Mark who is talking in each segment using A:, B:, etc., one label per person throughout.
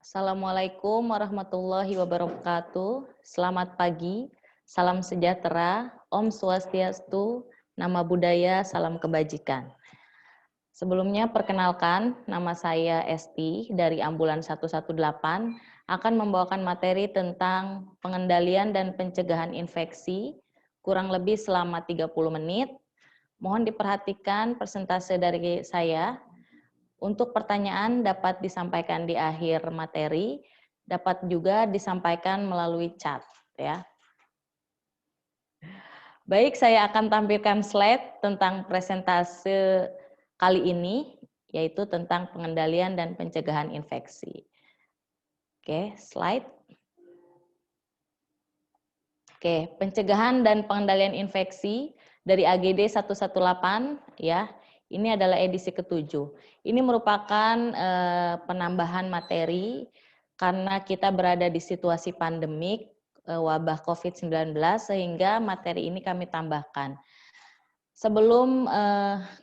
A: Assalamualaikum warahmatullahi wabarakatuh. Selamat pagi, salam sejahtera, Om Swastiastu, nama budaya, salam kebajikan. Sebelumnya perkenalkan, nama saya Esti dari Ambulan 118 akan membawakan materi tentang pengendalian dan pencegahan infeksi kurang lebih selama 30 menit. Mohon diperhatikan persentase dari saya. Untuk pertanyaan dapat disampaikan di akhir materi, dapat juga disampaikan melalui chat ya. Baik, saya akan tampilkan slide tentang presentase kali ini, yaitu tentang pengendalian dan pencegahan infeksi. Oke, slide. Oke, pencegahan dan pengendalian infeksi dari AGD 118 ya. Ini adalah edisi ke-7. Ini merupakan penambahan materi karena kita berada di situasi pandemik wabah COVID-19 sehingga materi ini kami tambahkan. Sebelum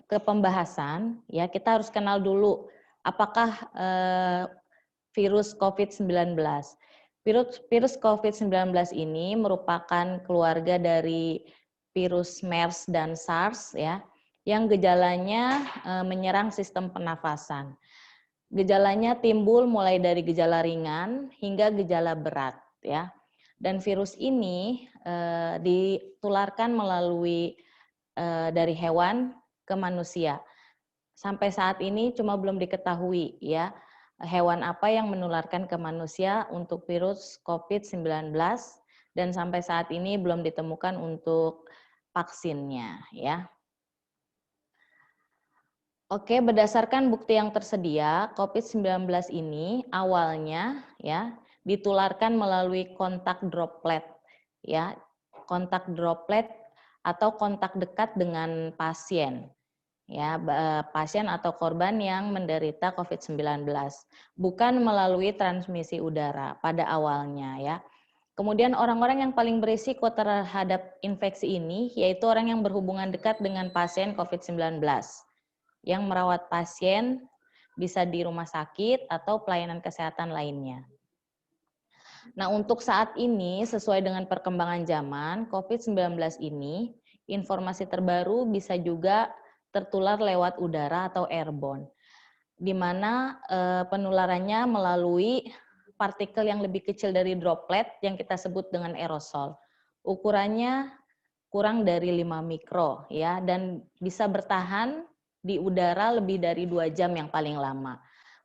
A: ke pembahasan ya, kita harus kenal dulu apakah virus COVID-19. Virus COVID-19 ini merupakan keluarga dari virus MERS dan SARS ya, yang gejalanya menyerang sistem pernafasan. Gejalanya timbul mulai dari gejala ringan hingga gejala berat ya. Dan virus ini ditularkan melalui dari hewan ke manusia. Sampai saat ini cuma belum diketahui ya hewan apa yang menularkan ke manusia untuk virus COVID-19 dan sampai saat ini belum ditemukan untuk vaksinnya ya. Oke, berdasarkan bukti yang tersedia, COVID-19 ini awalnya ya ditularkan melalui kontak droplet ya, kontak droplet atau kontak dekat dengan pasien. Ya, pasien atau korban yang menderita COVID-19, bukan melalui transmisi udara pada awalnya ya. Kemudian orang-orang yang paling berisiko terhadap infeksi ini yaitu orang yang berhubungan dekat dengan pasien COVID-19, yang merawat pasien bisa di rumah sakit atau pelayanan kesehatan lainnya. Nah, untuk saat ini sesuai dengan perkembangan zaman, COVID-19 ini informasi terbaru bisa juga tertular lewat udara atau airborne, di mana penularannya melalui partikel yang lebih kecil dari droplet yang kita sebut dengan aerosol. Ukurannya kurang dari 5 mikro ya, dan bisa bertahan di udara lebih dari 2 jam yang paling lama.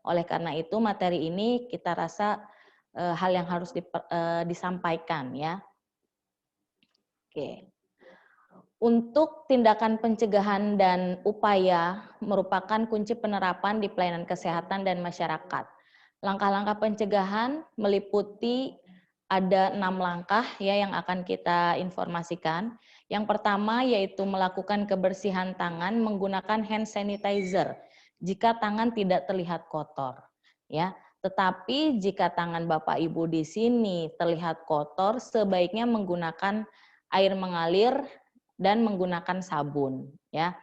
A: Oleh karena itu materi ini kita rasa hal yang harus disampaikan ya. Oke. Untuk tindakan pencegahan dan upaya merupakan kunci penerapan di pelayanan kesehatan dan masyarakat. Langkah-langkah pencegahan meliputi ada 6 langkah ya yang akan kita informasikan. Yang pertama yaitu melakukan kebersihan tangan menggunakan hand sanitizer jika tangan tidak terlihat kotor ya. Tetapi jika tangan Bapak Ibu di sini terlihat kotor, sebaiknya menggunakan air mengalir dan menggunakan sabun ya.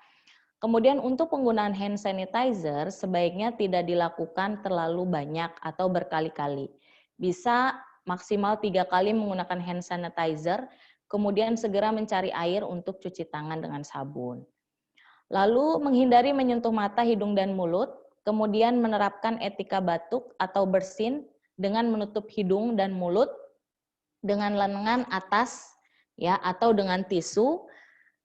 A: Kemudian untuk penggunaan hand sanitizer sebaiknya tidak dilakukan terlalu banyak atau berkali-kali. Bisa maksimal 3 kali menggunakan hand sanitizer, kemudian segera mencari air untuk cuci tangan dengan sabun. Lalu menghindari menyentuh mata, hidung, dan mulut, kemudian menerapkan etika batuk atau bersin dengan menutup hidung dan mulut dengan lengan atas ya atau dengan tisu.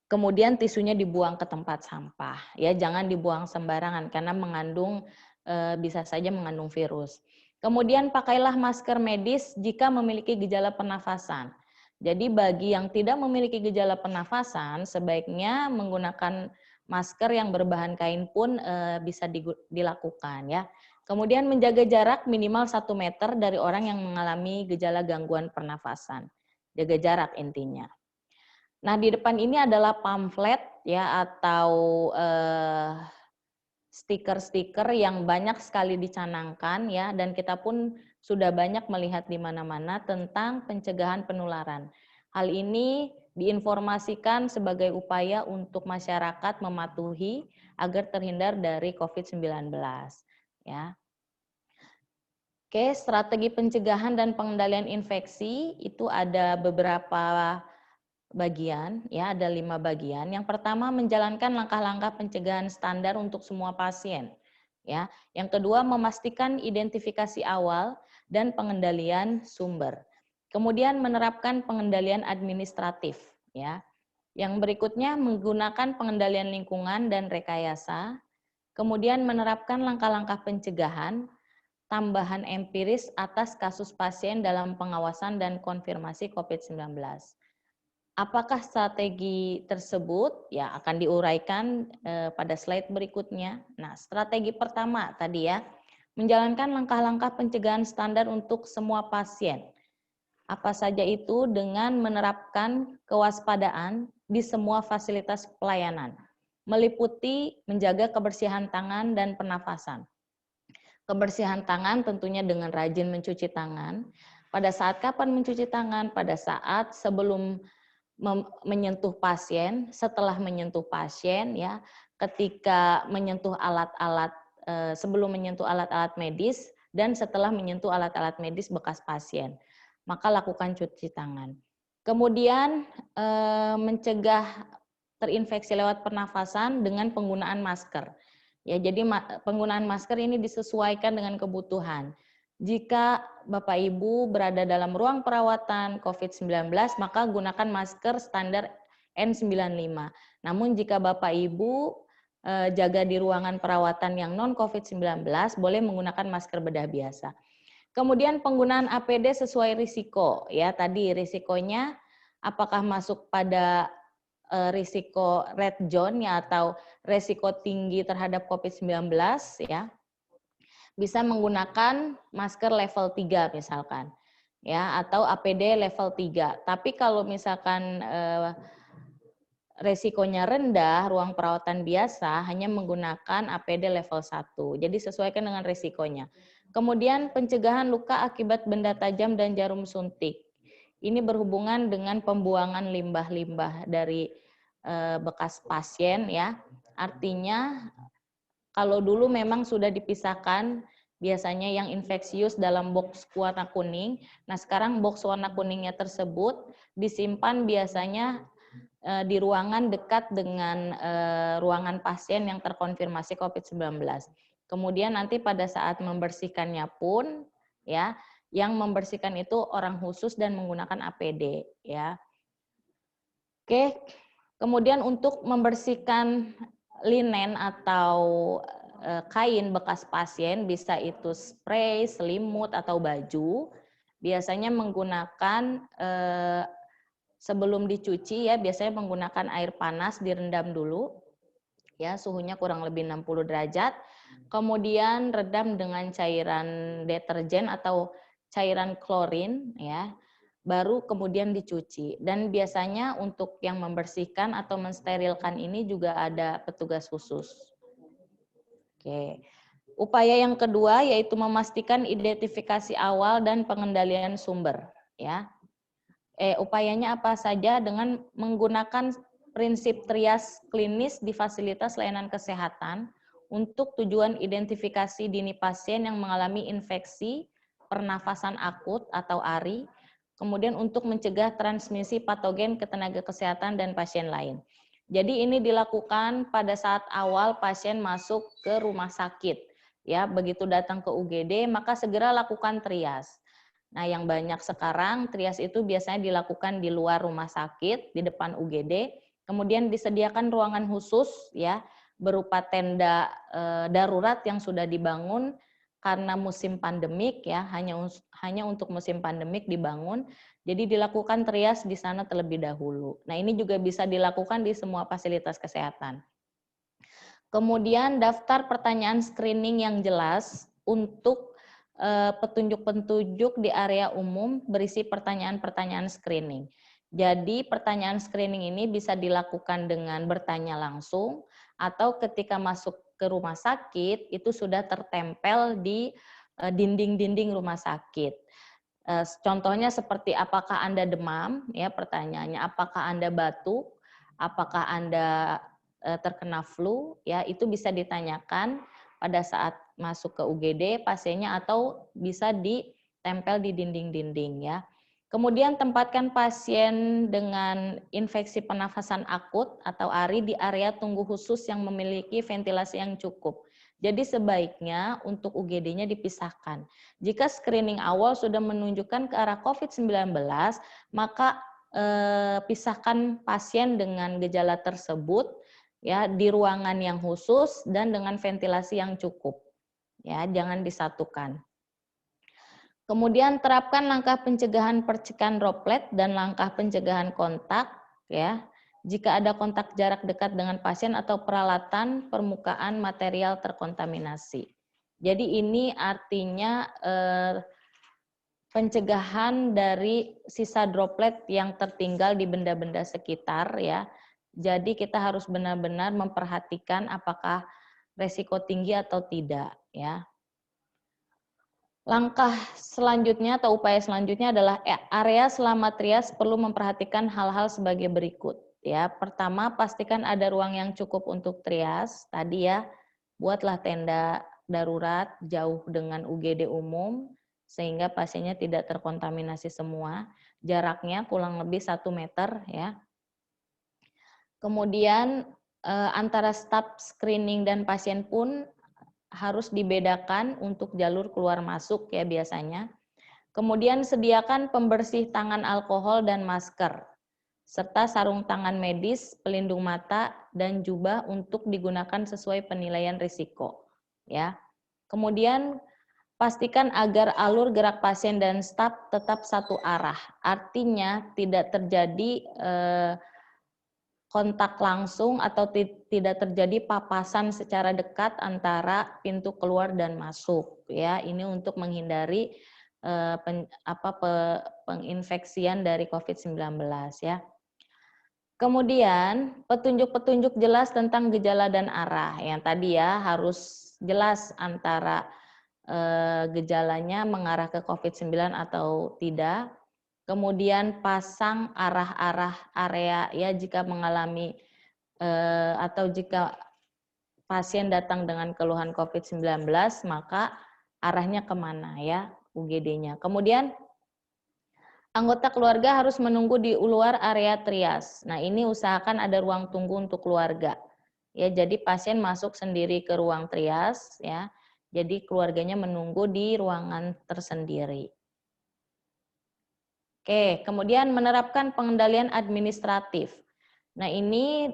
A: Kemudian tisunya dibuang ke tempat sampah, ya jangan dibuang sembarangan karena bisa saja mengandung virus. Kemudian pakailah masker medis jika memiliki gejala pernafasan. Jadi bagi yang tidak memiliki gejala pernafasan, sebaiknya menggunakan masker yang berbahan kain pun bisa dilakukan ya. Kemudian menjaga jarak minimal 1 meter dari orang yang mengalami gejala gangguan pernafasan. Jaga jarak intinya. Nah, di depan ini adalah pamflet ya atau stiker-stiker yang banyak sekali dicanangkan ya, dan kita pun sudah banyak melihat di mana-mana tentang pencegahan penularan. Hal ini diinformasikan sebagai upaya untuk masyarakat mematuhi agar terhindar dari COVID-19 ya. Oke, strategi pencegahan dan pengendalian infeksi itu ada beberapa bagian, ya, ada 5 bagian. Yang pertama, menjalankan langkah-langkah pencegahan standar untuk semua pasien, ya. Yang kedua, memastikan identifikasi awal dan pengendalian sumber. Kemudian menerapkan pengendalian administratif, ya. Yang berikutnya, menggunakan pengendalian lingkungan dan rekayasa. Kemudian menerapkan langkah-langkah pencegahan, tambahan empiris atas kasus pasien dalam pengawasan dan konfirmasi COVID-19. Apakah strategi tersebut? Ya, akan diuraikan pada slide berikutnya. Nah, strategi pertama tadi ya, menjalankan langkah-langkah pencegahan standar untuk semua pasien. Apa saja itu? Dengan menerapkan kewaspadaan di semua fasilitas pelayanan, meliputi menjaga kebersihan tangan dan pernafasan. Kebersihan tangan tentunya dengan rajin mencuci tangan. Pada saat kapan mencuci tangan? Pada saat sebelum menyentuh pasien, setelah menyentuh pasien, ya, ketika menyentuh alat-alat, sebelum menyentuh alat-alat medis dan setelah menyentuh alat-alat medis bekas pasien, maka lakukan cuci tangan. Kemudian mencegah terinfeksi lewat pernafasan dengan penggunaan masker. Ya, jadi penggunaan masker ini disesuaikan dengan kebutuhan. Jika Bapak Ibu berada dalam ruang perawatan COVID-19, maka gunakan masker standar N95. Namun jika Bapak Ibu jaga di ruangan perawatan yang non COVID-19, boleh menggunakan masker bedah biasa. Kemudian penggunaan APD sesuai risiko. Ya, tadi risikonya apakah masuk pada risiko red zone ya atau risiko tinggi terhadap COVID-19 ya. Bisa menggunakan masker level 3 misalkan. Ya, atau APD level 3. Tapi kalau misalkan resikonya rendah, ruang perawatan biasa hanya menggunakan APD level 1. Jadi sesuaikan dengan resikonya. Kemudian pencegahan luka akibat benda tajam dan jarum suntik. Ini berhubungan dengan pembuangan limbah-limbah dari bekas pasien ya. Artinya kalau dulu memang sudah dipisahkan biasanya yang infeksius dalam box warna kuning. Nah, sekarang box warna kuningnya tersebut disimpan biasanya di ruangan dekat dengan ruangan pasien yang terkonfirmasi COVID-19. Kemudian nanti pada saat membersihkannya pun ya, yang membersihkan itu orang khusus dan menggunakan APD ya. Oke. Kemudian untuk membersihkan linen atau kain bekas pasien, bisa itu spray, selimut, atau baju. Biasanya menggunakan sebelum dicuci ya, biasanya menggunakan air panas direndam dulu. Ya, suhunya kurang lebih 60 derajat. Kemudian redam dengan cairan deterjen atau cairan klorin ya. Baru kemudian dicuci. Dan biasanya untuk yang membersihkan atau mensterilkan ini juga ada petugas khusus. Oke. Upaya yang kedua yaitu memastikan identifikasi awal dan pengendalian sumber, ya. Upayanya apa saja? Dengan menggunakan prinsip trias klinis di fasilitas layanan kesehatan untuk tujuan identifikasi dini pasien yang mengalami infeksi pernafasan akut atau ARI, kemudian untuk mencegah transmisi patogen ke tenaga kesehatan dan pasien lain. Jadi ini dilakukan pada saat awal pasien masuk ke rumah sakit. Ya, begitu datang ke UGD maka segera lakukan trias. Nah, yang banyak sekarang trias itu biasanya dilakukan di luar rumah sakit, di depan UGD, kemudian disediakan ruangan khusus ya berupa tenda darurat yang sudah dibangun karena musim pandemik ya, hanya untuk musim pandemik dibangun. Jadi dilakukan trias di sana terlebih dahulu. Nah, ini juga bisa dilakukan di semua fasilitas kesehatan. Kemudian daftar pertanyaan screening yang jelas untuk petunjuk-petunjuk di area umum berisi pertanyaan-pertanyaan screening. Jadi pertanyaan screening ini bisa dilakukan dengan bertanya langsung atau ketika masuk ke rumah sakit itu sudah tertempel di dinding-dinding rumah sakit. Contohnya seperti apakah Anda demam, ya pertanyaannya, apakah Anda batuk, apakah Anda terkena flu, ya itu bisa ditanyakan pada saat masuk ke UGD pasiennya atau bisa ditempel di dinding-dinding ya. Kemudian tempatkan pasien dengan infeksi pernafasan akut atau ARI di area tunggu khusus yang memiliki ventilasi yang cukup. Jadi sebaiknya untuk UGD-nya dipisahkan. Jika screening awal sudah menunjukkan ke arah COVID-19, maka pisahkan pasien dengan gejala tersebut ya di ruangan yang khusus dan dengan ventilasi yang cukup. Ya, jangan disatukan. Kemudian terapkan langkah pencegahan percikan droplet dan langkah pencegahan kontak ya. Jika ada kontak jarak dekat dengan pasien atau peralatan permukaan material terkontaminasi. Jadi ini artinya pencegahan dari sisa droplet yang tertinggal di benda-benda sekitar ya. Jadi kita harus benar-benar memperhatikan apakah resiko tinggi atau tidak ya. Langkah selanjutnya atau upaya selanjutnya adalah area selama trias perlu memperhatikan hal-hal sebagai berikut. Ya, pertama pastikan ada ruang yang cukup untuk trias. Tadi ya, buatlah tenda darurat jauh dengan UGD umum sehingga pasiennya tidak terkontaminasi semua. Jaraknya kurang lebih 1 meter ya. Kemudian antara staf screening dan pasien pun harus dibedakan untuk jalur keluar masuk ya biasanya. Kemudian sediakan pembersih tangan alkohol dan masker, serta sarung tangan medis, pelindung mata, dan jubah untuk digunakan sesuai penilaian risiko. Ya. Kemudian pastikan agar alur gerak pasien dan staf tetap satu arah. Artinya tidak terjadi kontak langsung atau tidak terjadi papasan secara dekat antara pintu keluar dan masuk ya. Ini untuk menghindari penginfeksian dari COVID-19 ya. Kemudian petunjuk-petunjuk jelas tentang gejala dan arah. Yang tadi ya harus jelas antara gejalanya mengarah ke COVID-19 atau tidak. Kemudian pasang arah-arah area ya jika mengalami atau jika pasien datang dengan keluhan COVID-19 maka arahnya kemana ya UGD-nya. Kemudian anggota keluarga harus menunggu di luar area trias. Nah ini usahakan ada ruang tunggu untuk keluarga. Ya jadi pasien masuk sendiri ke ruang trias ya. Jadi keluarganya menunggu di ruangan tersendiri. Oke, kemudian menerapkan pengendalian administratif. Nah, ini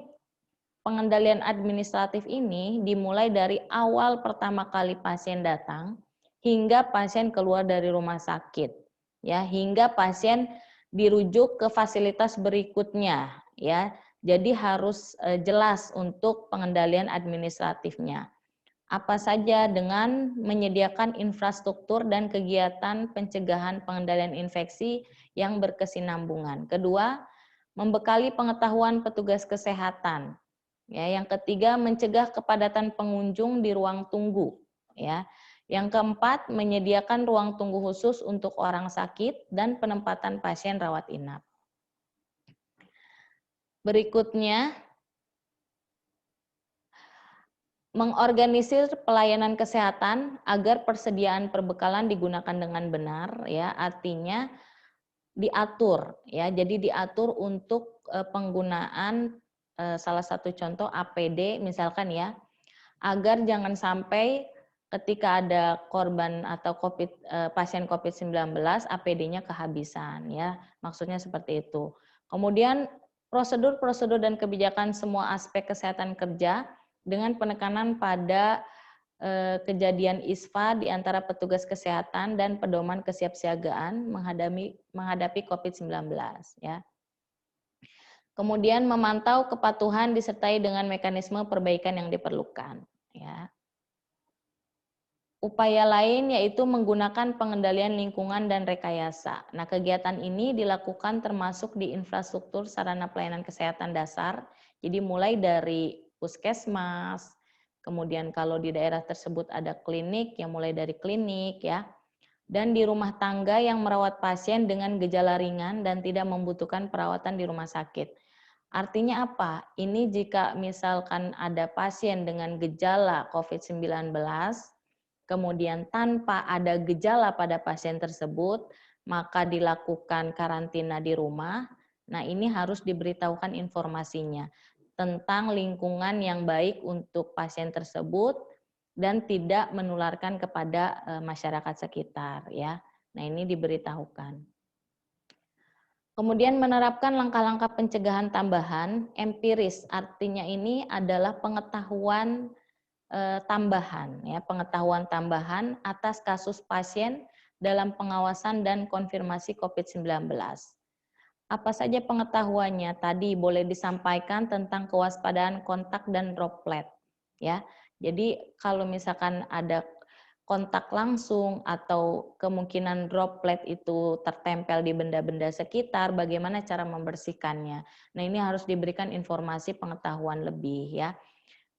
A: pengendalian administratif ini dimulai dari awal pertama kali pasien datang hingga pasien keluar dari rumah sakit. Ya, hingga pasien dirujuk ke fasilitas berikutnya, ya. Jadi harus jelas untuk pengendalian administratifnya. Apa saja dengan menyediakan infrastruktur dan kegiatan pencegahan pengendalian infeksi yang berkesinambungan. Kedua, membekali pengetahuan petugas kesehatan. Ya, yang ketiga, mencegah kepadatan pengunjung di ruang tunggu. Ya, yang keempat, menyediakan ruang tunggu khusus untuk orang sakit dan penempatan pasien rawat inap. Berikutnya, mengorganisir pelayanan kesehatan agar persediaan perbekalan digunakan dengan benar ya, artinya diatur ya. Jadi diatur untuk penggunaan salah satu contoh APD misalkan ya, agar jangan sampai ketika ada korban atau pasien COVID-19 APD-nya kehabisan ya. Maksudnya seperti itu. Kemudian prosedur-prosedur dan kebijakan semua aspek kesehatan kerja dengan penekanan pada kejadian ISPA di antara petugas kesehatan dan pedoman kesiapsiagaan menghadapi COVID-19 ya. Kemudian memantau kepatuhan disertai dengan mekanisme perbaikan yang diperlukan ya. Upaya lain yaitu menggunakan pengendalian lingkungan dan rekayasa. Nah, kegiatan ini dilakukan termasuk di infrastruktur sarana pelayanan kesehatan dasar. Jadi mulai dari puskesmas, kemudian kalau di daerah tersebut ada klinik, yang mulai dari klinik ya. Dan di rumah tangga yang merawat pasien dengan gejala ringan dan tidak membutuhkan perawatan di rumah sakit. Artinya apa? Ini jika misalkan ada pasien dengan gejala COVID-19, kemudian tanpa ada gejala pada pasien tersebut, maka dilakukan karantina di rumah. Nah, ini harus diberitahukan informasinya tentang lingkungan yang baik untuk pasien tersebut dan tidak menularkan kepada masyarakat sekitar ya. Nah, ini diberitahukan. Kemudian menerapkan langkah-langkah pencegahan tambahan empiris, artinya ini adalah pengetahuan tambahan ya, pengetahuan tambahan atas kasus pasien dalam pengawasan dan konfirmasi COVID-19. Apa saja pengetahuannya? Tadi boleh disampaikan tentang kewaspadaan kontak dan droplet ya. Jadi kalau misalkan ada kontak langsung atau kemungkinan droplet itu tertempel di benda-benda sekitar, bagaimana cara membersihkannya. Nah, ini harus diberikan informasi pengetahuan lebih ya.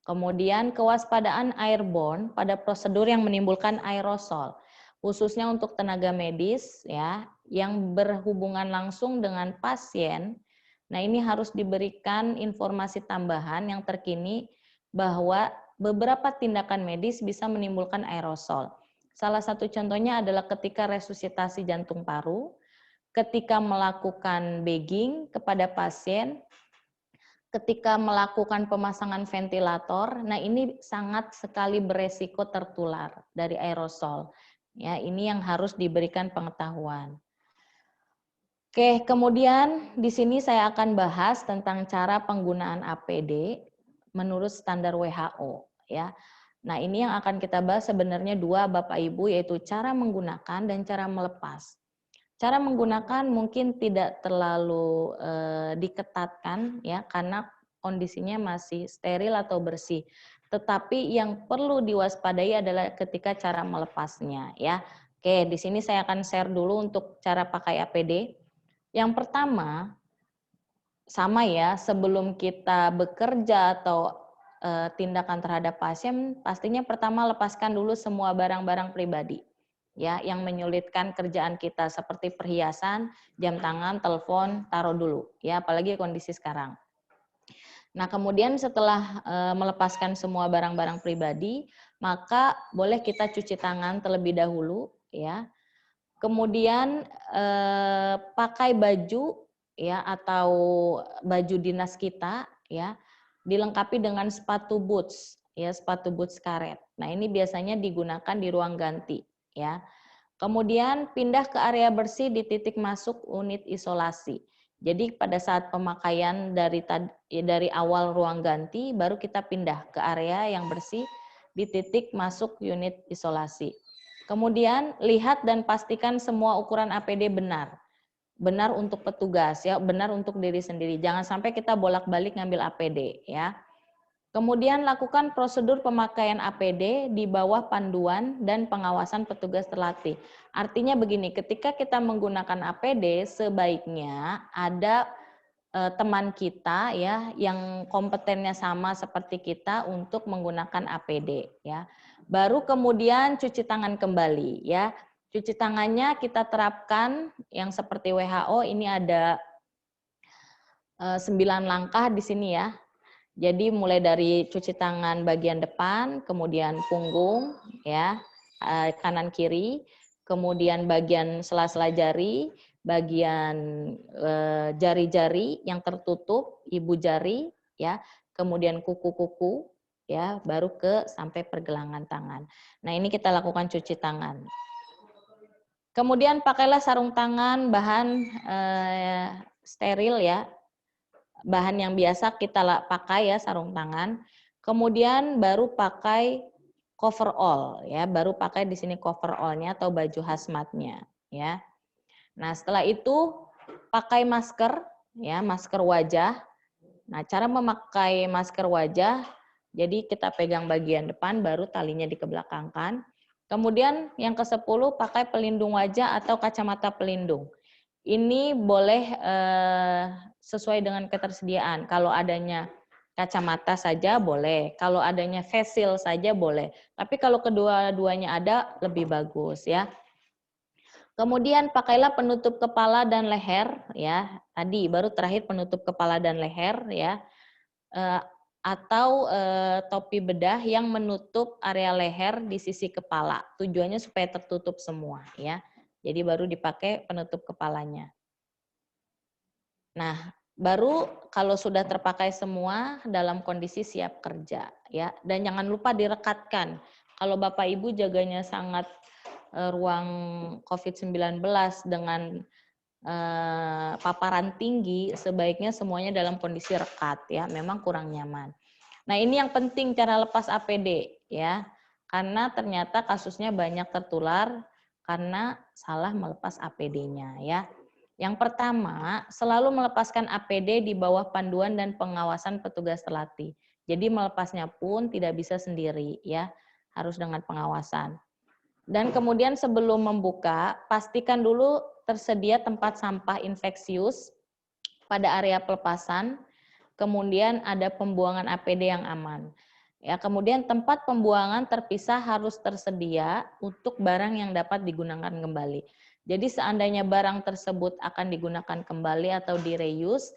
A: Kemudian kewaspadaan airborne pada prosedur yang menimbulkan aerosol, khususnya untuk tenaga medis ya yang berhubungan langsung dengan pasien. Nah, ini harus diberikan informasi tambahan yang terkini bahwa beberapa tindakan medis bisa menimbulkan aerosol. Salah satu contohnya adalah ketika resusitasi jantung paru, ketika melakukan bagging kepada pasien, ketika melakukan pemasangan ventilator. Nah, ini sangat sekali beresiko tertular dari aerosol. Ya, ini yang harus diberikan pengetahuan. Oke, kemudian di sini saya akan bahas tentang cara penggunaan APD menurut standar WHO ya. Nah, ini yang akan kita bahas sebenarnya dua Bapak Ibu, yaitu cara menggunakan dan cara melepas. Cara menggunakan mungkin tidak terlalu diketatkan ya karena kondisinya masih steril atau bersih. Tetapi yang perlu diwaspadai adalah ketika cara melepasnya ya. Oke, di sini saya akan share dulu untuk cara pakai APD. Yang pertama, sama ya, sebelum kita bekerja atau tindakan terhadap pasien, pastinya pertama lepaskan dulu semua barang-barang pribadi ya yang menyulitkan kerjaan kita seperti perhiasan, jam tangan, telepon, taruh dulu ya, apalagi kondisi sekarang. Nah, kemudian setelah melepaskan semua barang-barang pribadi, maka boleh kita cuci tangan terlebih dahulu ya. Kemudian pakai baju ya atau baju dinas kita ya, dilengkapi dengan sepatu boots ya, sepatu boots karet. Nah, ini biasanya digunakan di ruang ganti ya. Kemudian pindah ke area bersih di titik masuk unit isolasi. Jadi pada saat pemakaian dari awal ruang ganti baru kita pindah ke area yang bersih di titik masuk unit isolasi. Kemudian lihat dan pastikan semua ukuran APD benar. Benar untuk petugas ya, benar untuk diri sendiri. Jangan sampai kita bolak-balik ngambil APD ya. Kemudian lakukan prosedur pemakaian APD di bawah panduan dan pengawasan petugas terlatih. Artinya begini, ketika kita menggunakan APD sebaiknya ada teman kita ya yang kompetennya sama seperti kita untuk menggunakan APD ya. Baru kemudian cuci tangan kembali ya. Cuci tangannya kita terapkan yang seperti WHO, ini ada 9 langkah di sini ya. Jadi mulai dari cuci tangan bagian depan, kemudian punggung ya, kanan kiri, kemudian bagian sela-sela jari, bagian jari-jari yang tertutup, ibu jari ya, kemudian kuku-kuku ya, baru ke sampai pergelangan tangan. Nah, ini kita lakukan cuci tangan. Kemudian pakailah sarung tangan bahan steril ya, bahan yang biasa kita pakai ya, sarung tangan. Kemudian baru pakai coverall ya, baru pakai di sini coverallnya atau baju hazmatnya ya. Nah, setelah itu pakai masker ya, masker wajah. Nah, cara memakai masker wajah, jadi kita pegang bagian depan baru talinya dikebelakangkan. Kemudian yang ke-10 pakai pelindung wajah atau kacamata pelindung. Ini boleh sesuai dengan ketersediaan. Kalau adanya kacamata saja boleh, kalau adanya face shield saja boleh. Tapi kalau kedua-duanya ada lebih bagus ya. Kemudian pakailah penutup kepala dan leher, ya. Tadi baru terakhir penutup kepala dan leher, ya. Eh, atau topi bedah yang menutup area leher di sisi kepala. Tujuannya supaya tertutup semua, ya. Jadi baru dipakai penutup kepalanya. Nah, baru kalau sudah terpakai semua dalam kondisi siap kerja, ya. Dan jangan lupa direkatkan. Kalau Bapak Ibu jaganya sangat ruang COVID-19 dengan paparan tinggi, sebaiknya semuanya dalam kondisi rekat, ya. Memang kurang nyaman. Nah, ini yang penting cara lepas APD, ya. Karena ternyata kasusnya banyak tertular karena salah melepas APD-nya, ya. Yang pertama, selalu melepaskan APD di bawah panduan dan pengawasan petugas terlatih. Jadi melepasnya pun tidak bisa sendiri, ya. Harus dengan pengawasan. Dan kemudian sebelum membuka, pastikan dulu tersedia tempat sampah infeksius pada area pelepasan, kemudian ada pembuangan APD yang aman. Ya, kemudian tempat pembuangan terpisah harus tersedia untuk barang yang dapat digunakan kembali. Jadi seandainya barang tersebut akan digunakan kembali atau direuse,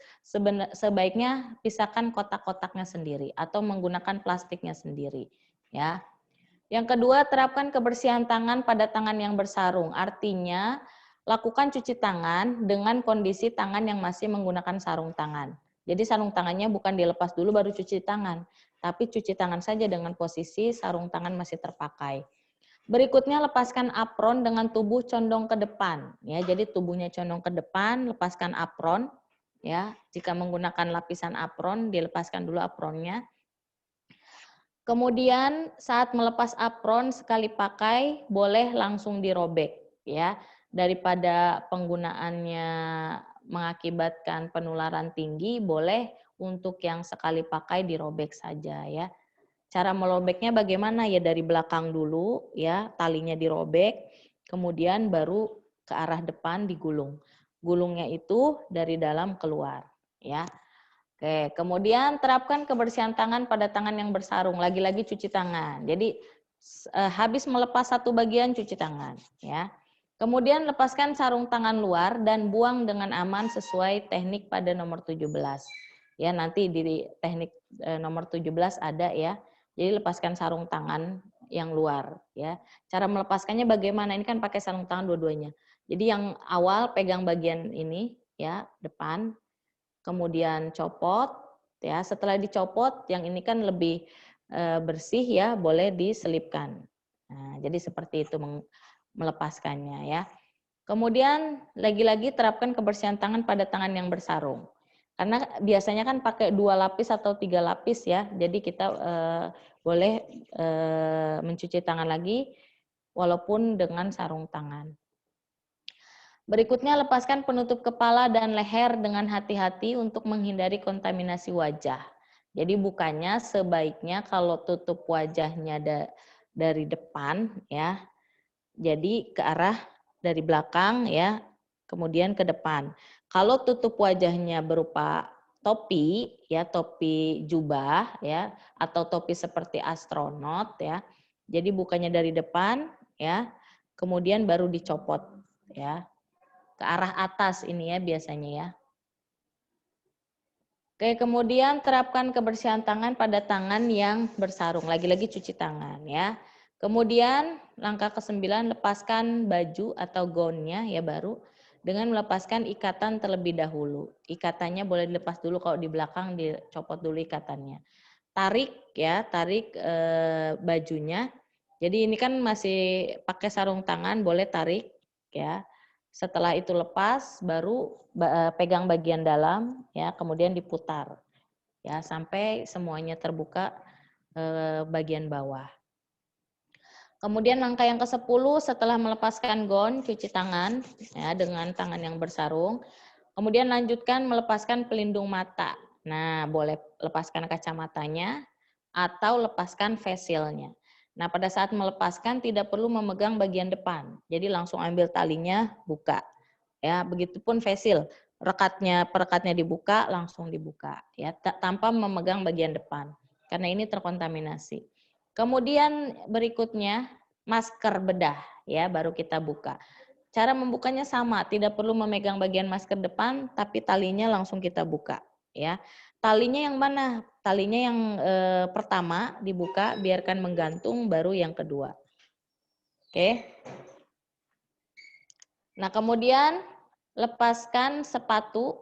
A: sebaiknya pisahkan kotak-kotaknya sendiri atau menggunakan plastiknya sendiri. Ya. Yang kedua, terapkan kebersihan tangan pada tangan yang bersarung. Artinya, lakukan cuci tangan dengan kondisi tangan yang masih menggunakan sarung tangan. Jadi sarung tangannya bukan dilepas dulu baru cuci tangan, tapi cuci tangan saja dengan posisi sarung tangan masih terpakai. Berikutnya, lepaskan apron dengan tubuh condong ke depan. Ya, jadi tubuhnya condong ke depan, lepaskan apron. Ya, jika menggunakan lapisan apron, dilepaskan dulu apronnya. Kemudian saat melepas apron sekali pakai boleh langsung dirobek, ya, daripada penggunaannya mengakibatkan penularan tinggi, boleh untuk yang sekali pakai dirobek saja, ya. Cara melobeknya bagaimana? Ya dari belakang dulu, ya, talinya dirobek, kemudian baru ke arah depan digulung. Gulungnya itu dari dalam keluar, ya. Oke, kemudian terapkan kebersihan tangan pada tangan yang bersarung. Lagi-lagi cuci tangan. Jadi habis melepas satu bagian cuci tangan, ya. Kemudian lepaskan sarung tangan luar dan buang dengan aman sesuai teknik pada nomor 17. Ya, nanti di teknik nomor 17 ada, ya. Jadi lepaskan sarung tangan yang luar, ya. Cara melepaskannya bagaimana? Ini kan pakai sarung tangan dua-duanya. Jadi yang awal pegang bagian ini, ya, depan, kemudian copot, ya. Setelah dicopot, yang ini kan lebih bersih, ya, boleh diselipkan. Nah, jadi seperti itu melepaskannya, ya. Kemudian lagi-lagi terapkan kebersihan tangan pada tangan yang bersarung. Karena biasanya kan pakai 2 lapis atau 3 lapis, ya. Jadi kita boleh mencuci tangan lagi walaupun dengan sarung tangan. Berikutnya, lepaskan penutup kepala dan leher dengan hati-hati untuk menghindari kontaminasi wajah. Jadi bukannya sebaiknya kalau tutup wajahnya dari depan, ya, jadi ke arah dari belakang, ya, kemudian ke depan. Kalau tutup wajahnya berupa topi, ya, topi jubah, ya, atau topi seperti astronot, ya. Jadi bukannya dari depan, ya, kemudian baru dicopot, ya. Ke arah atas ini, ya, biasanya, ya. Oke, kemudian terapkan kebersihan tangan pada tangan yang bersarung. Lagi-lagi cuci tangan, ya. Kemudian langkah ke-9, lepaskan baju atau gaunnya, ya, baru dengan melepaskan ikatan terlebih dahulu. Ikatannya boleh dilepas dulu, kalau di belakang dicopot dulu ikatannya. Tarik, ya, tarik bajunya. Jadi ini kan masih pakai sarung tangan, boleh tarik, ya. Setelah itu lepas, baru pegang bagian dalam, ya, kemudian diputar, ya, sampai semuanya terbuka bagian bawah. Kemudian langkah yang ke-10, setelah melepaskan gaun, cuci tangan, ya, dengan tangan yang bersarung. Kemudian lanjutkan melepaskan pelindung mata. Nah, boleh lepaskan kacamatanya atau lepaskan face shield-nya. Nah, pada saat melepaskan tidak perlu memegang bagian depan. Jadi langsung ambil talinya, buka. Ya, begitupun face shield. Perekatnya dibuka, langsung dibuka, ya, tanpa memegang bagian depan. Karena ini terkontaminasi. Kemudian berikutnya masker bedah, ya, baru kita buka. Cara membukanya sama, tidak perlu memegang bagian masker depan, tapi talinya langsung kita buka, ya. Talinya yang mana? Talinya yang pertama dibuka, biarkan menggantung, baru yang kedua. Oke. Nah, kemudian lepaskan sepatu,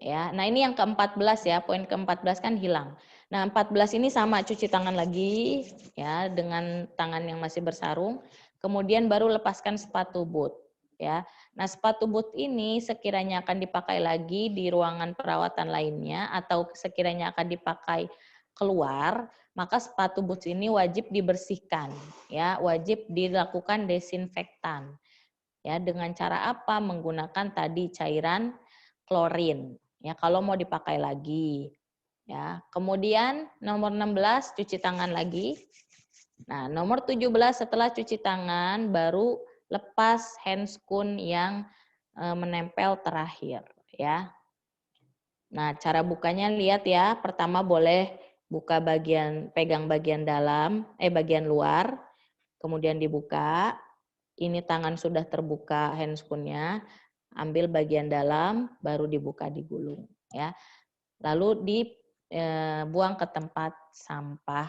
A: ya. Nah, ini yang ke-14 ya, poin ke-14 kan hilang. Nah, 14 ini sama, cuci tangan lagi, ya, dengan tangan yang masih bersarung. Kemudian baru lepaskan sepatu boot, ya. Nah, sepatu boot ini sekiranya akan dipakai lagi di ruangan perawatan lainnya atau sekiranya akan dipakai keluar, maka sepatu boot ini wajib dibersihkan, ya, wajib dilakukan desinfektan. Ya, dengan cara apa? Menggunakan tadi cairan klorin. Ya, kalau mau dipakai lagi. Ya, kemudian nomor 16 cuci tangan lagi. Nah, nomor 17 setelah cuci tangan baru lepas handscoon yang menempel terakhir, ya. Nah, cara bukanya lihat ya. Pertama boleh buka pegang bagian dalam, bagian luar, kemudian dibuka. Ini tangan sudah terbuka handscoon-nya, ambil bagian dalam, baru dibuka, digulung, ya. Lalu dibuang ke tempat sampah,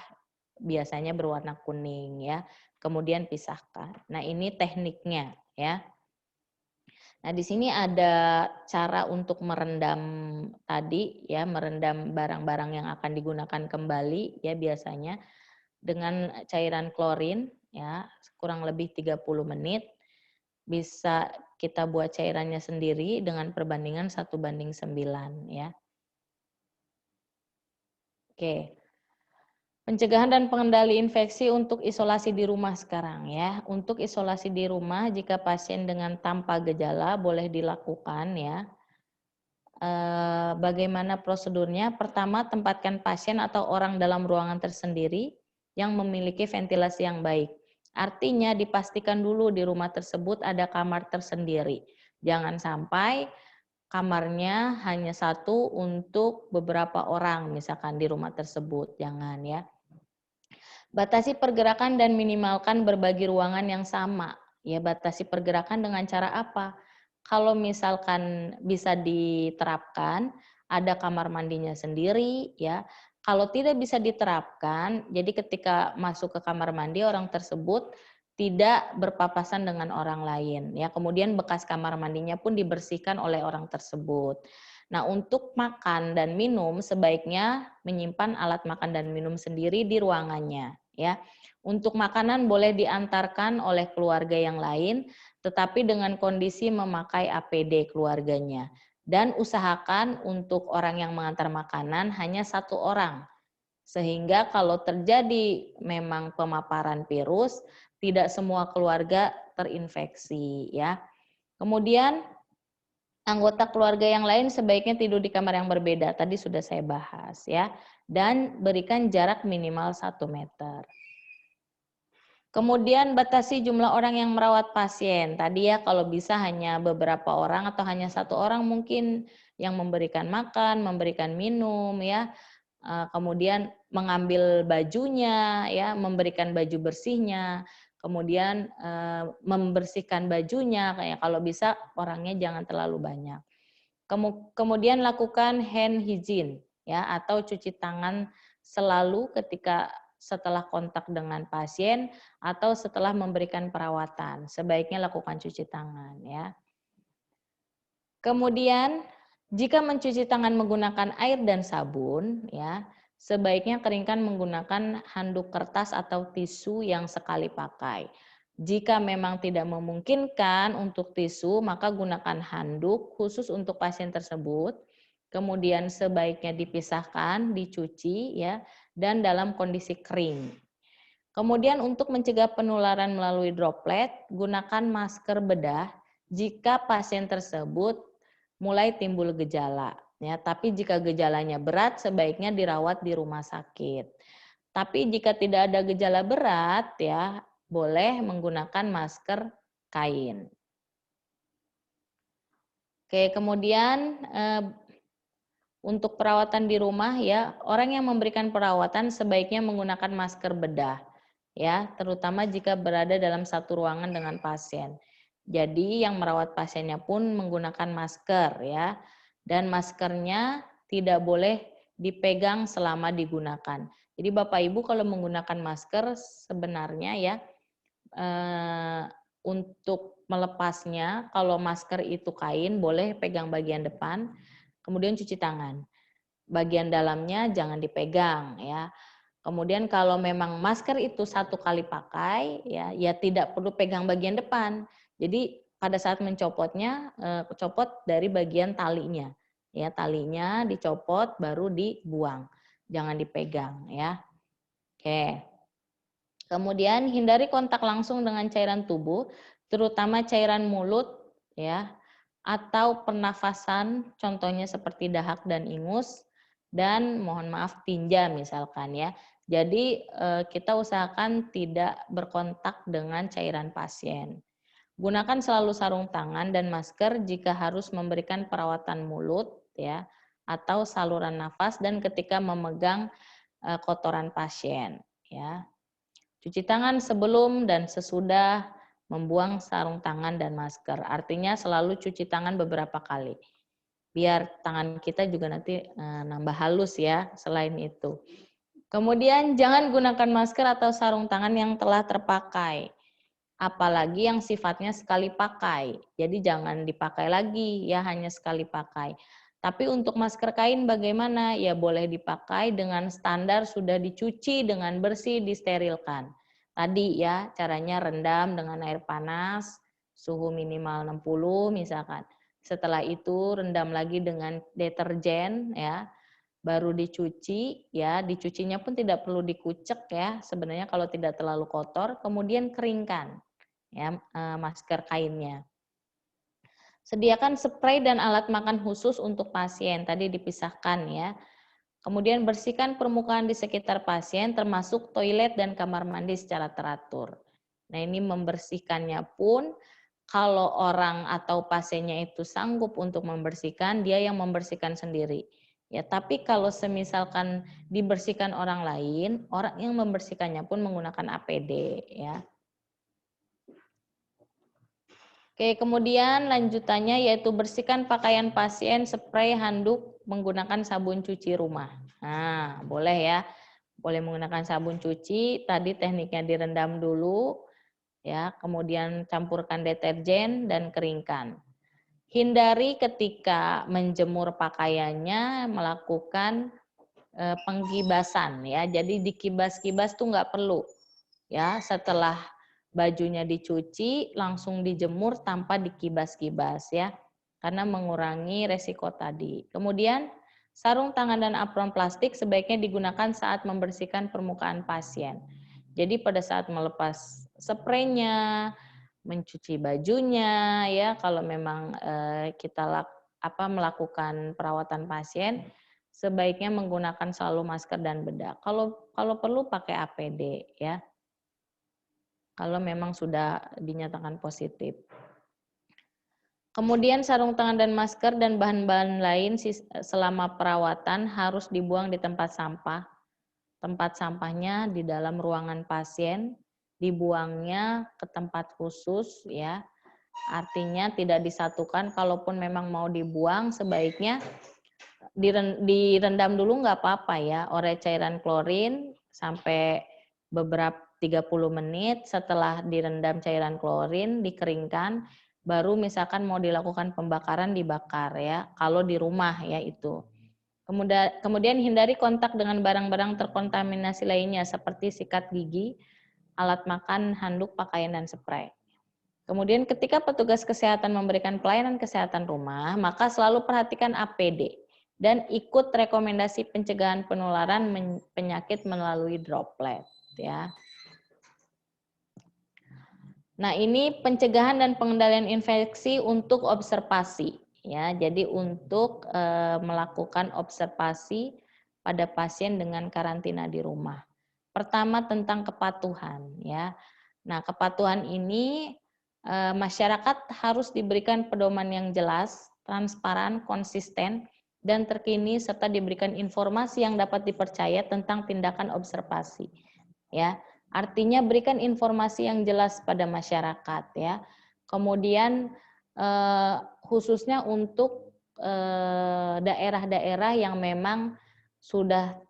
A: biasanya berwarna kuning, ya. Kemudian pisahkan. Nah, ini tekniknya, ya. Nah, di sini ada cara untuk merendam tadi, ya, merendam barang-barang yang akan digunakan kembali, ya, biasanya dengan cairan klorin, ya, kurang lebih 30 menit. Bisa kita buat cairannya sendiri dengan perbandingan 1:9, ya. Oke. Pencegahan dan pengendali infeksi untuk isolasi di rumah sekarang, ya. Untuk isolasi di rumah jika pasien dengan tanpa gejala boleh dilakukan, ya. Bagaimana prosedurnya? Pertama, tempatkan pasien atau orang dalam ruangan tersendiri yang memiliki ventilasi yang baik. Artinya dipastikan dulu di rumah tersebut ada kamar tersendiri. Jangan sampai kamarnya hanya satu untuk beberapa orang, misalkan di rumah tersebut. Jangan, ya. Batasi pergerakan dan minimalkan berbagi ruangan yang sama. Ya, batasi pergerakan dengan cara apa? Kalau misalkan bisa diterapkan, ada kamar mandinya sendiri, ya. Kalau tidak bisa diterapkan, jadi ketika masuk ke kamar mandi orang tersebut tidak berpapasan dengan orang lain, ya. Kemudian bekas kamar mandinya pun dibersihkan oleh orang tersebut. Nah, untuk makan dan minum sebaiknya menyimpan alat makan dan minum sendiri di ruangannya, ya. Untuk makanan boleh diantarkan oleh keluarga yang lain, tetapi dengan kondisi memakai APD keluarganya. Dan usahakan untuk orang yang mengantar makanan hanya satu orang. Sehingga kalau terjadi memang pemaparan virus, tidak semua keluarga terinfeksi, ya. Kemudian anggota keluarga yang lain sebaiknya tidur di kamar yang berbeda. Tadi sudah saya bahas, ya. Dan berikan jarak minimal 1 meter. Kemudian batasi jumlah orang yang merawat pasien. Tadi ya kalau bisa hanya beberapa orang atau hanya satu orang mungkin yang memberikan makan, memberikan minum, ya. Kemudian mengambil bajunya, ya, memberikan baju bersihnya. Kemudian membersihkan bajunya, kayak kalau bisa orangnya jangan terlalu banyak. Kemudian lakukan hand hygiene, ya, atau cuci tangan selalu ketika setelah kontak dengan pasien atau setelah memberikan perawatan. Sebaiknya lakukan cuci tangan, ya. Kemudian jika mencuci tangan menggunakan air dan sabun, ya, sebaiknya keringkan menggunakan handuk kertas atau tisu yang sekali pakai. Jika memang tidak memungkinkan untuk tisu, maka gunakan handuk khusus untuk pasien tersebut. Kemudian sebaiknya dipisahkan, dicuci, ya, dan dalam kondisi kering. Kemudian untuk mencegah penularan melalui droplet, gunakan masker bedah jika pasien tersebut mulai timbul gejala. Ya, tapi jika gejalanya berat, sebaiknya dirawat di rumah sakit. Tapi jika tidak ada gejala berat, ya boleh menggunakan masker kain. Oke, kemudian untuk perawatan di rumah, ya, orang yang memberikan perawatan sebaiknya menggunakan masker bedah, ya, terutama jika berada dalam satu ruangan dengan pasien. Jadi yang merawat pasiennya pun menggunakan masker ya. Dan maskernya tidak boleh dipegang selama digunakan. Jadi Bapak Ibu kalau menggunakan masker sebenarnya ya untuk melepasnya, kalau masker itu kain boleh pegang bagian depan, kemudian cuci tangan. Bagian dalamnya jangan dipegang ya. Kemudian kalau memang masker itu satu kali pakai ya tidak perlu pegang bagian depan. Jadi pada saat mencopotnya copot dari bagian talinya. Ya, talinya dicopot baru dibuang. Jangan dipegang ya. Oke. Kemudian hindari kontak langsung dengan cairan tubuh, terutama cairan mulut ya atau pernafasan, contohnya seperti dahak dan ingus dan mohon maaf tinja misalkan ya. Jadi kita usahakan tidak berkontak dengan cairan pasien. Gunakan selalu sarung tangan dan masker jika harus memberikan perawatan mulut ya atau saluran nafas dan ketika memegang kotoran pasien ya. Cuci tangan sebelum dan sesudah membuang sarung tangan dan masker. Artinya selalu cuci tangan beberapa kali. Biar tangan kita juga nanti nambah halus ya selain itu. Kemudian jangan gunakan masker atau sarung tangan yang telah terpakai. Apalagi yang sifatnya sekali pakai. Jadi jangan dipakai lagi ya, hanya sekali pakai. Tapi untuk masker kain bagaimana? Ya boleh dipakai dengan standar sudah dicuci dengan bersih, disterilkan. Tadi ya caranya rendam dengan air panas, suhu minimal 60 misalkan. Setelah itu rendam lagi dengan deterjen ya, baru dicuci ya, dicucinya pun tidak perlu dikucek ya sebenarnya kalau tidak terlalu kotor, kemudian keringkan ya masker kainnya. Sediakan spray dan alat makan khusus untuk pasien, tadi dipisahkan ya. Kemudian bersihkan permukaan di sekitar pasien termasuk toilet dan kamar mandi secara teratur. Nah, ini membersihkannya pun kalau orang atau pasiennya itu sanggup untuk membersihkan, dia yang membersihkan sendiri. Ya, tapi kalau semisalkan dibersihkan orang lain, orang yang membersihkannya pun menggunakan APD ya. Oke, kemudian lanjutannya yaitu bersihkan pakaian pasien, spray, handuk menggunakan sabun cuci rumah. Nah, boleh ya. Boleh menggunakan sabun cuci, tadi tekniknya direndam dulu ya, kemudian campurkan deterjen dan keringkan. Hindari ketika menjemur pakaiannya melakukan pengkibasan ya. Jadi dikibas-kibas tuh nggak perlu. Ya, setelah bajunya dicuci langsung dijemur tanpa dikibas-kibas ya. Karena mengurangi resiko tadi. Kemudian sarung tangan dan apron plastik sebaiknya digunakan saat membersihkan permukaan pasien. Jadi pada saat melepas spraynya, mencuci bajunya ya kalau memang kita melakukan perawatan pasien sebaiknya menggunakan selalu masker dan bedak. Kalau perlu pakai APD ya. Kalau memang sudah dinyatakan positif. Kemudian sarung tangan dan masker dan bahan-bahan lain selama perawatan harus dibuang di tempat sampah. Tempat sampahnya di dalam ruangan pasien, dibuangnya ke tempat khusus ya. Artinya tidak disatukan, kalaupun memang mau dibuang sebaiknya direndam dulu nggak apa-apa ya, oleh cairan klorin sampai beberapa 30 menit. Setelah direndam cairan klorin, dikeringkan, baru misalkan mau dilakukan pembakaran dibakar ya, kalau di rumah ya itu. Kemudian hindari kontak dengan barang-barang terkontaminasi lainnya seperti sikat gigi, alat makan, handuk, pakaian, dan spray. Kemudian ketika petugas kesehatan memberikan pelayanan kesehatan rumah, maka selalu perhatikan APD dan ikut rekomendasi pencegahan penularan penyakit melalui droplet ya. Nah, ini pencegahan dan pengendalian infeksi untuk observasi ya. Jadi untuk melakukan observasi pada pasien dengan karantina di rumah. Pertama tentang kepatuhan ya. Nah, kepatuhan ini masyarakat harus diberikan pedoman yang jelas, transparan, konsisten, dan terkini serta diberikan informasi yang dapat dipercaya tentang tindakan observasi. Ya, artinya berikan informasi yang jelas pada masyarakat ya. Kemudian khususnya untuk daerah-daerah yang memang sudah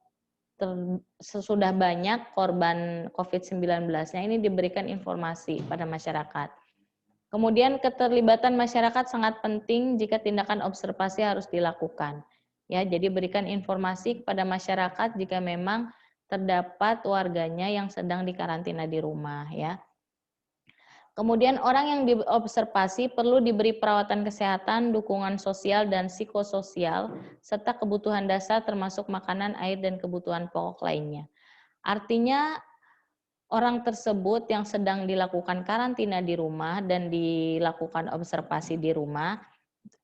A: sesudah banyak korban COVID-19-nya ini diberikan informasi pada masyarakat. Kemudian keterlibatan masyarakat sangat penting jika tindakan observasi harus dilakukan. Ya, jadi berikan informasi kepada masyarakat jika memang terdapat warganya yang sedang dikarantina di rumah ya. Kemudian orang yang diobservasi perlu diberi perawatan kesehatan, dukungan sosial dan psikososial, serta kebutuhan dasar termasuk makanan, air, dan kebutuhan pokok lainnya. Artinya orang tersebut yang sedang dilakukan karantina di rumah dan dilakukan observasi di rumah,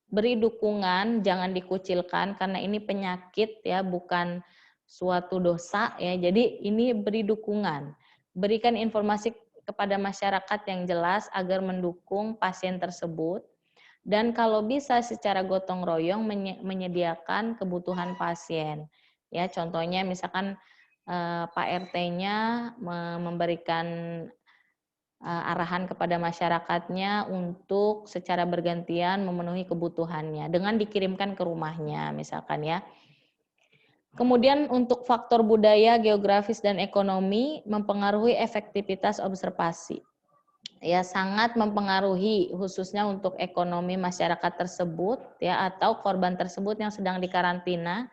A: beri dukungan, jangan dikucilkan karena ini penyakit ya, bukan suatu dosa ya. Jadi ini beri dukungan. Berikan informasi kepada masyarakat yang jelas agar mendukung pasien tersebut dan kalau bisa secara gotong royong menyediakan kebutuhan pasien. Ya, contohnya misalkan Pak RT-nya memberikan arahan kepada masyarakatnya untuk secara bergantian memenuhi kebutuhannya dengan dikirimkan ke rumahnya misalkan ya. Kemudian untuk faktor budaya, geografis, dan ekonomi mempengaruhi efektivitas observasi. Ya, sangat mempengaruhi khususnya untuk ekonomi masyarakat tersebut ya atau korban tersebut yang sedang dikarantina.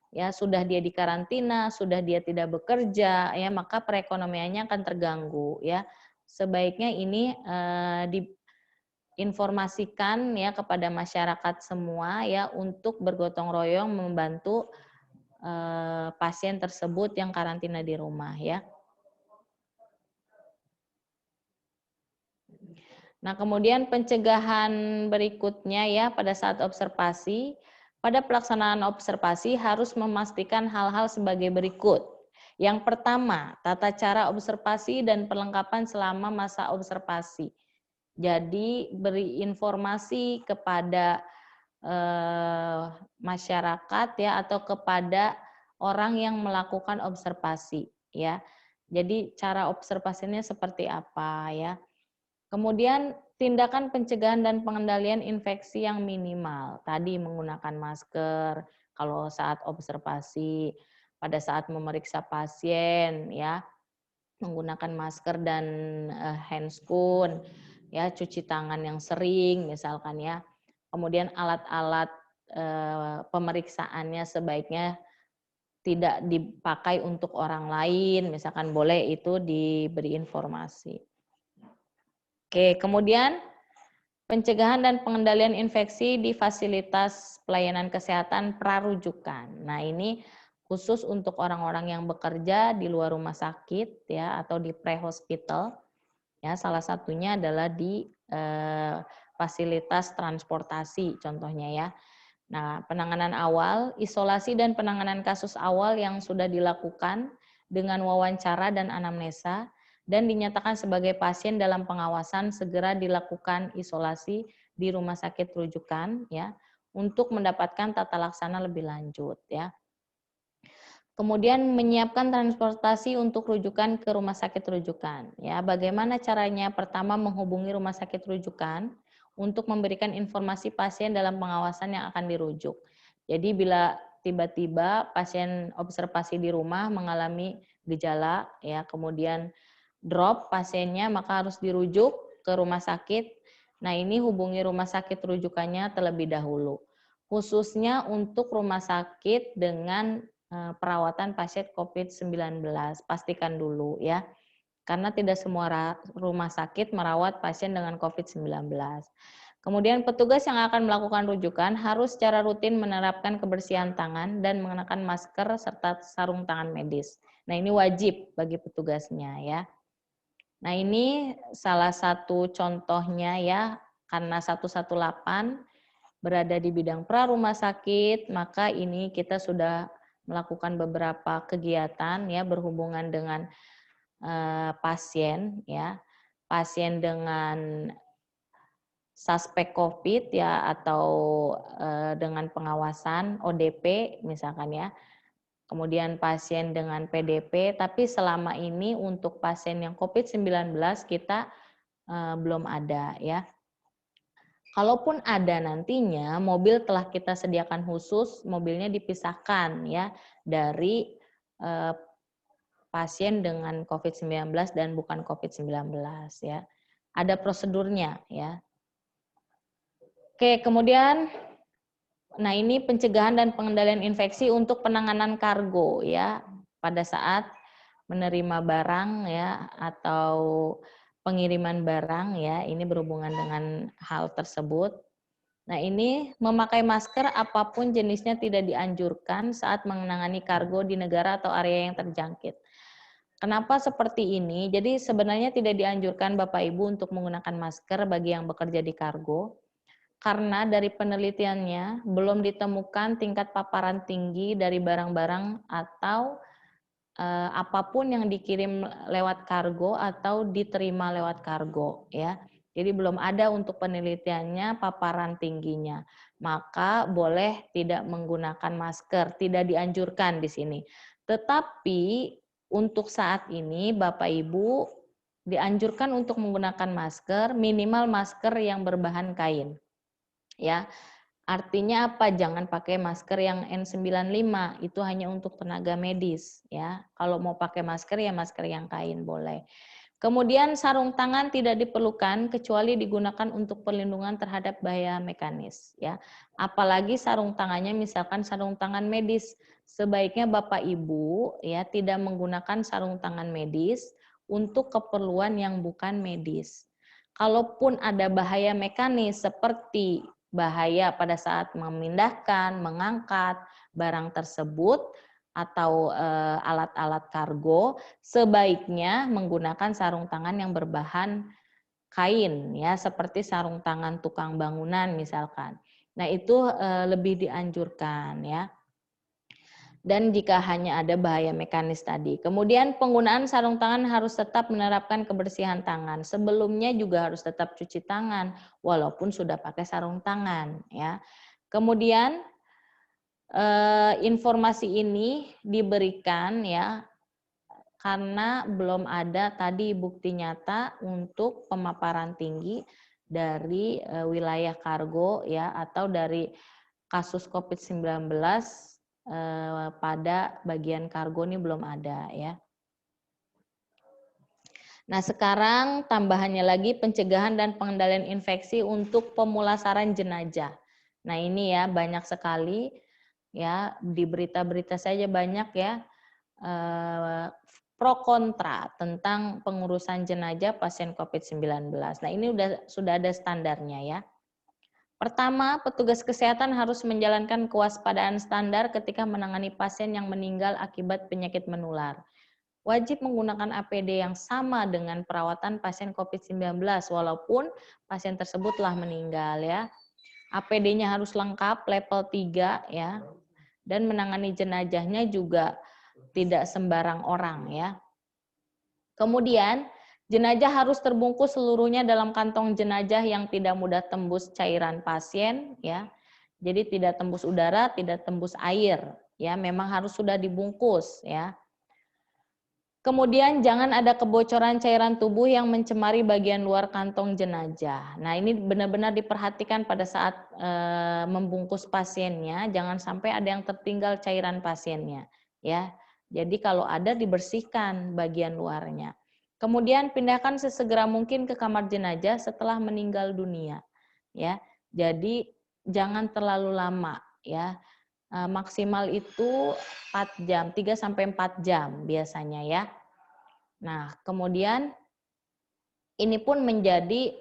A: Ya, sudah dia dikarantina, sudah dia tidak bekerja ya, maka perekonomiannya akan terganggu ya. Sebaiknya ini diinformasikan ya kepada masyarakat semua ya untuk bergotong royong membantu pasien tersebut yang karantina di rumah ya. Nah, kemudian pencegahan berikutnya ya pada saat observasi, pada pelaksanaan observasi harus memastikan hal-hal sebagai berikut. Yang pertama, tata cara observasi dan perlengkapan selama masa observasi. Jadi beri informasi kepada masyarakat ya atau kepada orang yang melakukan observasi ya. Jadi cara observasinya seperti apa ya. Kemudian tindakan pencegahan dan pengendalian infeksi yang minimal. Tadi menggunakan masker kalau saat observasi, pada saat memeriksa pasien ya, menggunakan masker dan handscoon ya, cuci tangan yang sering misalkan ya. Kemudian alat-alat pemeriksaannya sebaiknya tidak dipakai untuk orang lain, misalkan boleh itu diberi informasi. Oke, kemudian pencegahan dan pengendalian infeksi di fasilitas pelayanan kesehatan prarujukan. Nah, ini khusus untuk orang-orang yang bekerja di luar rumah sakit ya atau di pre-hospital. Ya, salah satunya adalah di fasilitas transportasi contohnya ya. Nah, penanganan awal, isolasi dan penanganan kasus awal yang sudah dilakukan dengan wawancara dan anamnesa dan dinyatakan sebagai pasien dalam pengawasan segera dilakukan isolasi di rumah sakit rujukan ya untuk mendapatkan tata laksana lebih lanjut ya. Kemudian menyiapkan transportasi untuk rujukan ke rumah sakit rujukan. Ya, bagaimana caranya? Pertama menghubungi rumah sakit rujukan untuk memberikan informasi pasien dalam pengawasan yang akan dirujuk. Jadi bila tiba-tiba pasien observasi di rumah mengalami gejala, ya kemudian drop pasiennya maka harus dirujuk ke rumah sakit. Nah ini hubungi rumah sakit rujukannya terlebih dahulu. Khususnya untuk rumah sakit dengan perawatan pasien COVID-19. Pastikan dulu ya. Karena tidak semua rumah sakit merawat pasien dengan COVID-19. Kemudian petugas yang akan melakukan rujukan harus secara rutin menerapkan kebersihan tangan dan mengenakan masker serta sarung tangan medis. Nah ini wajib bagi petugasnya ya. Nah ini salah satu contohnya ya, karena 118 berada di bidang pra rumah sakit, maka ini kita sudah melakukan beberapa kegiatan ya berhubungan dengan pasien ya, pasien dengan suspek COVID ya atau dengan pengawasan ODP misalkan ya. Kemudian pasien dengan PDP, tapi selama ini untuk pasien yang COVID-19 kita belum ada ya. Kalaupun ada nantinya, mobil telah kita sediakan khusus, mobilnya dipisahkan ya dari pasien dengan COVID-19 dan bukan COVID-19 ya. Ada prosedurnya ya. Oke, kemudian nah ini pencegahan dan pengendalian infeksi untuk penanganan kargo ya. Pada saat menerima barang ya atau pengiriman barang ya, ini berhubungan dengan hal tersebut. Nah, ini memakai masker apapun jenisnya tidak dianjurkan saat menangani kargo di negara atau area yang terjangkit. Kenapa seperti ini? Jadi sebenarnya tidak dianjurkan Bapak Ibu untuk menggunakan masker bagi yang bekerja di kargo, karena dari penelitiannya belum ditemukan tingkat paparan tinggi dari barang-barang atau apapun yang dikirim lewat kargo atau diterima lewat kargo ya. Jadi belum ada untuk penelitiannya paparan tingginya. Maka boleh tidak menggunakan masker, tidak dianjurkan di sini. Tetapi untuk saat ini Bapak Ibu dianjurkan untuk menggunakan masker, minimal masker yang berbahan kain. Ya. Artinya apa? Jangan pakai masker yang N95, itu hanya untuk tenaga medis ya. Kalau mau pakai masker ya masker yang kain boleh. Kemudian sarung tangan tidak diperlukan kecuali digunakan untuk perlindungan terhadap bahaya mekanis ya. Apalagi sarung tangannya misalkan sarung tangan medis, sebaiknya Bapak Ibu ya tidak menggunakan sarung tangan medis untuk keperluan yang bukan medis. Kalaupun ada bahaya mekanis seperti bahaya pada saat memindahkan, mengangkat barang tersebut atau alat-alat kargo, sebaiknya menggunakan sarung tangan yang berbahan kain ya, seperti sarung tangan tukang bangunan misalkan. Nah, itu lebih dianjurkan ya. Dan jika hanya ada bahaya mekanis tadi. Kemudian penggunaan sarung tangan harus tetap menerapkan kebersihan tangan. Sebelumnya juga harus tetap cuci tangan walaupun sudah pakai sarung tangan ya. Kemudian informasi ini diberikan ya karena belum ada tadi bukti nyata untuk pemaparan tinggi dari wilayah kargo ya atau dari kasus COVID-19 pada bagian kargo ini belum ada ya. Nah, sekarang tambahannya lagi pencegahan dan pengendalian infeksi untuk pemulasaran jenazah. Nah, ini ya banyak sekali ya di berita-berita saja banyak ya pro kontra tentang pengurusan jenazah pasien COVID-19. Nah, ini sudah ada standarnya ya. Pertama, petugas kesehatan harus menjalankan kewaspadaan standar ketika menangani pasien yang meninggal akibat penyakit menular. Wajib menggunakan APD yang sama dengan perawatan pasien COVID-19 walaupun pasien tersebut telah meninggal ya. APD-nya harus lengkap level 3 ya. Dan menangani jenazahnya juga tidak sembarang orang ya. Kemudian jenazah harus terbungkus seluruhnya dalam kantong jenazah yang tidak mudah tembus cairan pasien ya. Jadi tidak tembus udara, tidak tembus air ya, memang harus sudah dibungkus ya. Kemudian jangan ada kebocoran cairan tubuh yang mencemari bagian luar kantong jenazah. Nah, ini benar-benar diperhatikan pada saat membungkus pasiennya, jangan sampai ada yang tertinggal cairan pasiennya ya. Jadi kalau ada dibersihkan bagian luarnya. Kemudian pindahkan sesegera mungkin ke kamar jenazah setelah meninggal dunia. Ya. Jadi jangan terlalu lama ya. Maksimal itu 4 jam, 3 sampai 4 jam biasanya ya. Nah, kemudian ini pun menjadi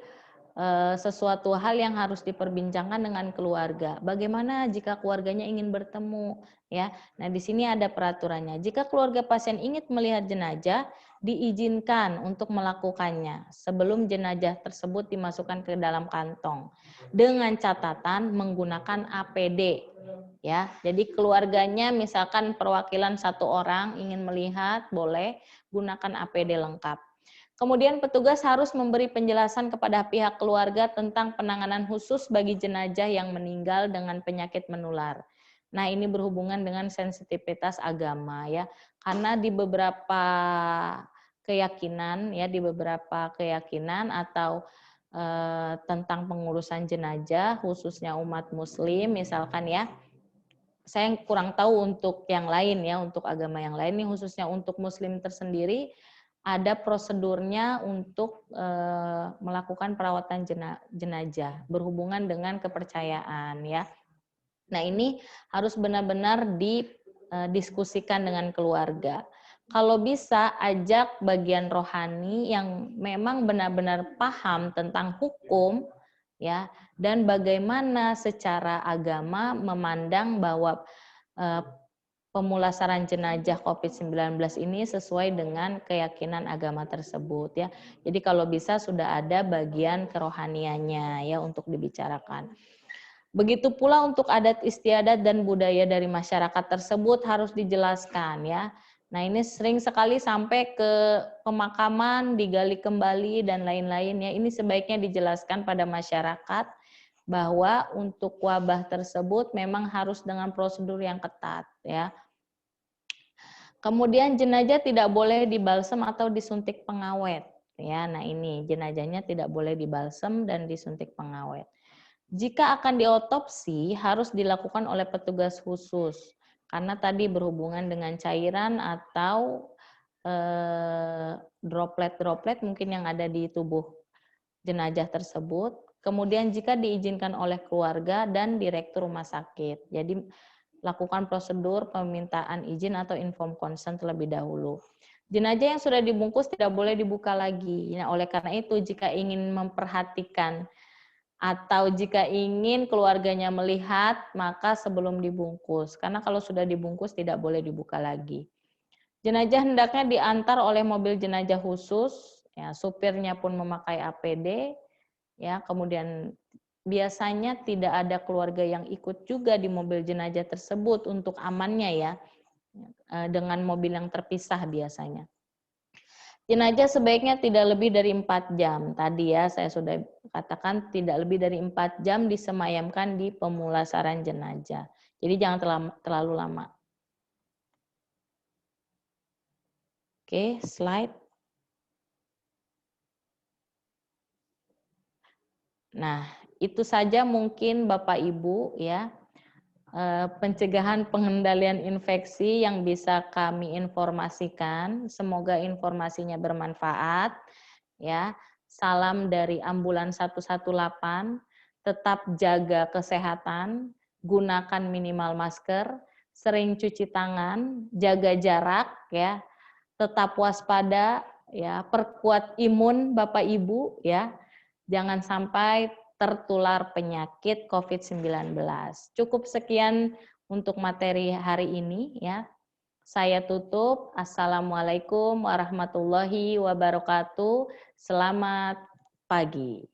A: sesuatu hal yang harus diperbincangkan dengan keluarga. Bagaimana jika keluarganya ingin bertemu ya? Nah, di sini ada peraturannya. Jika keluarga pasien ingin melihat jenazah, diizinkan untuk melakukannya sebelum jenazah tersebut dimasukkan ke dalam kantong dengan catatan menggunakan APD ya. Jadi keluarganya misalkan perwakilan 1 orang ingin melihat, boleh gunakan APD lengkap. Kemudian petugas harus memberi penjelasan kepada pihak keluarga tentang penanganan khusus bagi jenazah yang meninggal dengan penyakit menular. Nah, ini berhubungan dengan sensitivitas agama ya. Karena di beberapa keyakinan ya, di beberapa keyakinan atau tentang pengurusan jenazah, khususnya umat Muslim, misalkan ya. Saya kurang tahu untuk yang lain ya, untuk agama yang lain, ini khususnya untuk Muslim tersendiri, ada prosedurnya untuk melakukan perawatan jenazah berhubungan dengan kepercayaan ya. Nah ini harus benar-benar didiskusikan dengan keluarga. Kalau bisa ajak bagian rohani yang memang benar-benar paham tentang hukum ya, dan bagaimana secara agama memandang bahwa pemulasaran jenazah COVID-19 ini sesuai dengan keyakinan agama tersebut ya. Jadi kalau bisa sudah ada bagian kerohaniannya ya untuk dibicarakan. Begitu pula untuk adat istiadat dan budaya dari masyarakat tersebut harus dijelaskan ya. Nah ini sering sekali sampai ke pemakaman, digali kembali dan lain-lain ya. Ini sebaiknya dijelaskan pada masyarakat bahwa untuk wabah tersebut memang harus dengan prosedur yang ketat ya. Kemudian jenazah tidak boleh dibalsem atau disuntik pengawet ya. Nah ini jenazahnya tidak boleh dibalsem dan disuntik pengawet. Jika akan diotopsi harus dilakukan oleh petugas khusus karena tadi berhubungan dengan cairan atau droplet-droplet mungkin yang ada di tubuh jenazah tersebut. Kemudian jika diizinkan oleh keluarga dan direktur rumah sakit. Jadi lakukan prosedur permintaan izin atau inform consent terlebih dahulu. Jenazah yang sudah dibungkus tidak boleh dibuka lagi. Nah, oleh karena itu jika ingin memperhatikan atau jika ingin keluarganya melihat, maka sebelum dibungkus. Karena kalau sudah dibungkus tidak boleh dibuka lagi. Jenazah hendaknya diantar oleh mobil jenazah khusus, ya, supirnya pun memakai APD, ya, kemudian biasanya tidak ada keluarga yang ikut juga di mobil jenazah tersebut untuk amannya ya, dengan mobil yang terpisah biasanya. Jenazah sebaiknya tidak lebih dari 4 jam. Tadi ya saya sudah katakan tidak lebih dari 4 jam disemayamkan di pemulasaran jenazah. Jadi jangan terlalu lama. Oke, slide. Nah, itu saja mungkin Bapak Ibu ya. Pencegahan pengendalian infeksi yang bisa kami informasikan. Semoga informasinya bermanfaat. Ya, salam dari Ambulan 118. Tetap jaga kesehatan, gunakan minimal masker, sering cuci tangan, jaga jarak ya, tetap waspada ya, perkuat imun Bapak Ibu ya. Jangan sampai tertular penyakit COVID-19. Cukup sekian untuk materi hari ini ya. Saya tutup. Assalamualaikum warahmatullahi wabarakatuh. Selamat pagi.